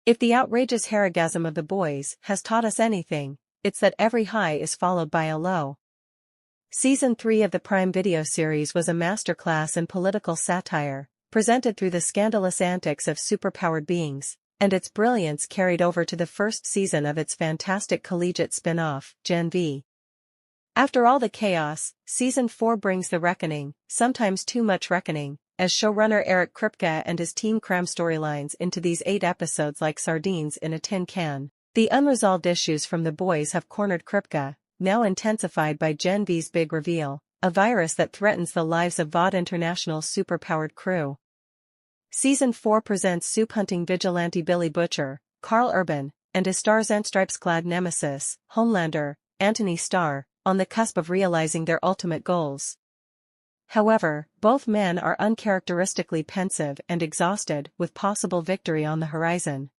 If the outrageous heroism of the boys has taught us anything, it's that every high is followed by a low. Season 3 of the Prime Video series was a masterclass in political satire, presented through the scandalous antics of superpowered beings, and its brilliance carried over to the first season of its fantastic collegiate spin-off, Gen V. After all the chaos, Season 4 brings the reckoning, sometimes too much reckoning, as showrunner Eric Kripke and his team cram storylines into these 8 episodes like sardines in a tin can. The unresolved issues from the boys have cornered Kripke, now intensified by Gen V's big reveal, a virus that threatens the lives of Vought International's superpowered crew. Season 4 presents soup-hunting vigilante Billy Butcher, Karl Urban, and his Stars and Stripes-clad nemesis, Homelander, Anthony Starr, on the cusp of realizing their ultimate goals. However, both men are uncharacteristically pensive and exhausted, with possible victory on the horizon.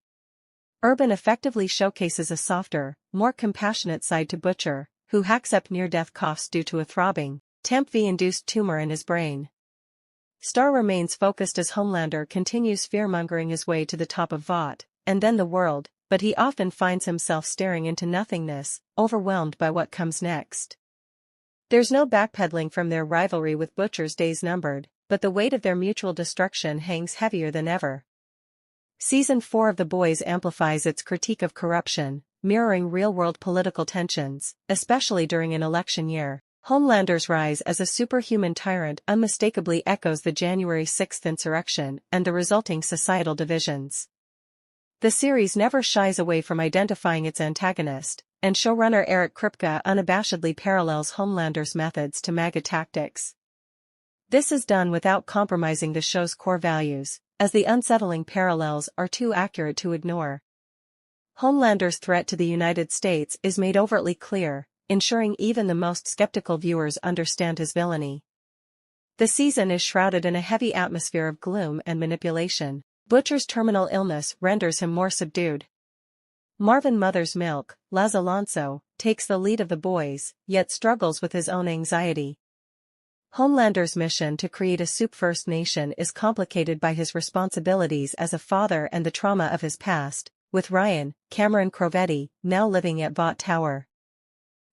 Urban effectively showcases a softer, more compassionate side to Butcher, who hacks up near-death coughs due to a throbbing, Temp V-induced tumor in his brain. Starr remains focused as Homelander continues fear-mongering his way to the top of Vought, and then the world, but he often finds himself staring into nothingness, overwhelmed by what comes next. There's no backpedaling from their rivalry with Butcher's days numbered, but the weight of their mutual destruction hangs heavier than ever. Season 4 of The Boys amplifies its critique of corruption, mirroring real-world political tensions, especially during an election year. Homelander's rise as a superhuman tyrant unmistakably echoes the January 6th insurrection and the resulting societal divisions. The series never shies away from identifying its antagonist, and showrunner Eric Kripke unabashedly parallels Homelander's methods to MAGA tactics. This is done without compromising the show's core values, as the unsettling parallels are too accurate to ignore. Homelander's threat to the United States is made overtly clear, ensuring even the most skeptical viewers understand his villainy. The season is shrouded in a heavy atmosphere of gloom and manipulation. Butcher's terminal illness renders him more subdued. Marvin Mother's Milk, Laz Alonso, takes the lead of the boys, yet struggles with his own anxiety. Homelander's mission to create a soup-first nation is complicated by his responsibilities as a father and the trauma of his past, with Ryan, Cameron Crovetti, now living at Vought Tower.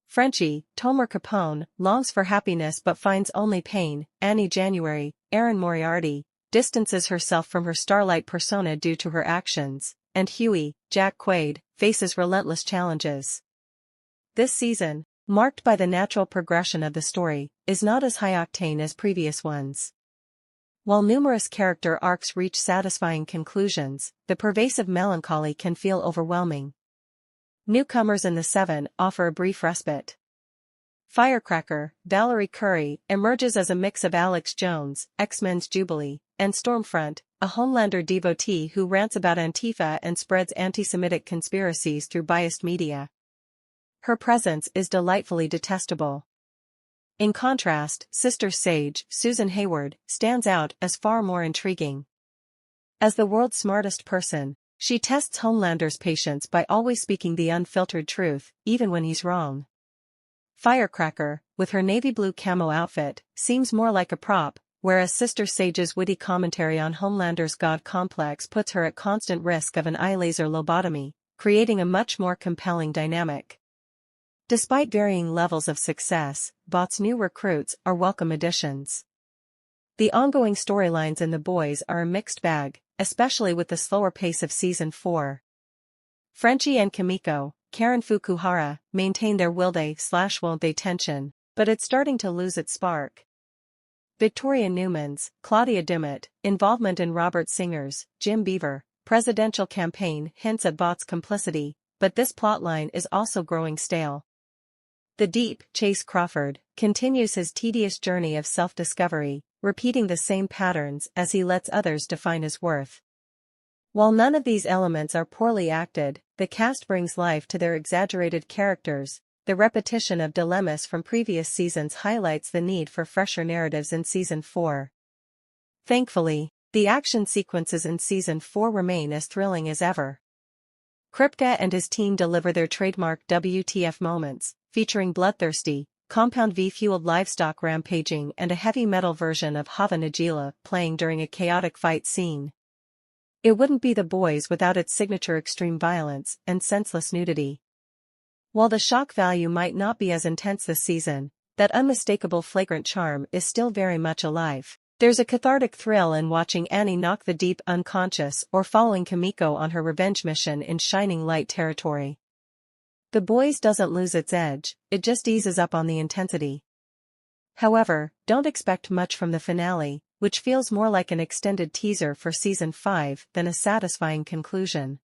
Frenchie, Tomer Capone, longs for happiness but finds only pain. Annie January, Erin Moriarty, distances herself from her starlight persona due to her actions, and Huey, Jack Quaid, faces relentless challenges. This season, marked by the natural progression of the story, is not as high-octane as previous ones. While numerous character arcs reach satisfying conclusions, the pervasive melancholy can feel overwhelming. Newcomers in the 7 offer a brief respite. Firecracker, Valerie Curry, emerges as a mix of Alex Jones, X-Men's Jubilee, and Stormfront, a Homelander devotee who rants about Antifa and spreads anti-Semitic conspiracies through biased media. Her presence is delightfully detestable. In contrast, Sister Sage, Susan Hayward, stands out as far more intriguing. As the world's smartest person, she tests Homelander's patience by always speaking the unfiltered truth, even when he's wrong. Firecracker, with her navy blue camo outfit, seems more like a prop, whereas Sister Sage's witty commentary on Homelander's god complex puts her at constant risk of an eye laser lobotomy, creating a much more compelling dynamic. Despite varying levels of success, Vought's new recruits are welcome additions. The ongoing storylines in The Boys are a mixed bag, especially with the slower pace of Season 4. Frenchie and Kimiko, Karen Fukuhara, maintain their will they/won't they tension, but it's starting to lose its spark. Victoria Newman's, Claudia Dimmitt, involvement in Robert Singer's, Jim Beaver, presidential campaign hints at Vought's complicity, but this plotline is also growing stale. The Deep, Chase Crawford, continues his tedious journey of self-discovery, repeating the same patterns as he lets others define his worth. While none of these elements are poorly acted, the cast brings life to their exaggerated characters. The repetition of dilemmas from previous seasons highlights the need for fresher narratives in Season 4. Thankfully, the action sequences in Season 4 remain as thrilling as ever. Kripke and his team deliver their trademark WTF moments, featuring bloodthirsty, Compound V-fueled livestock rampaging and a heavy metal version of Hava Nagila playing during a chaotic fight scene. It wouldn't be The Boys without its signature extreme violence and senseless nudity. While the shock value might not be as intense this season, that unmistakable flagrant charm is still very much alive. There's a cathartic thrill in watching Annie knock the deep unconscious or following Kimiko on her revenge mission in Shining Light territory. The Boys doesn't lose its edge, it just eases up on the intensity. However, don't expect much from the finale, which feels more like an extended teaser for Season 5 than a satisfying conclusion.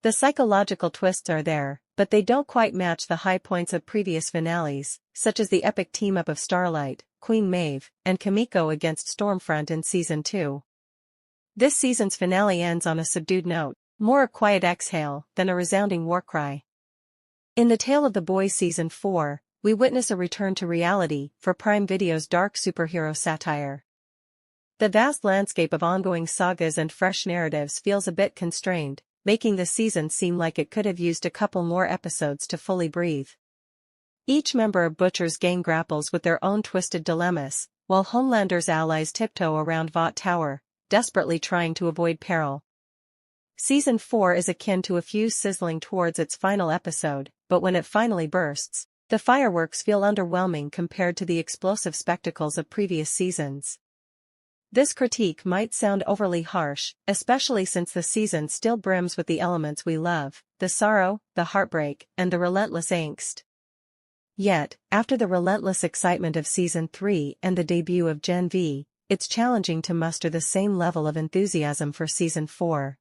The psychological twists are there, but they don't quite match the high points of previous finales, such as the epic team-up of Starlight, Queen Maeve, and Kimiko against Stormfront in Season 2. This season's finale ends on a subdued note, more a quiet exhale than a resounding war cry. In The Tale of the Boys Season 4, we witness a return to reality for Prime Video's dark superhero satire. The vast landscape of ongoing sagas and fresh narratives feels a bit constrained, making the season seem like it could have used a couple more episodes to fully breathe. Each member of Butcher's gang grapples with their own twisted dilemmas, while Homelander's allies tiptoe around Vought Tower, desperately trying to avoid peril. Season 4 is akin to a fuse sizzling towards its final episode, but when it finally bursts, the fireworks feel underwhelming compared to the explosive spectacles of previous seasons. This critique might sound overly harsh, especially since the season still brims with the elements we love, the sorrow, the heartbreak, and the relentless angst. Yet, after the relentless excitement of Season 3 and the debut of Gen V, it's challenging to muster the same level of enthusiasm for Season 4.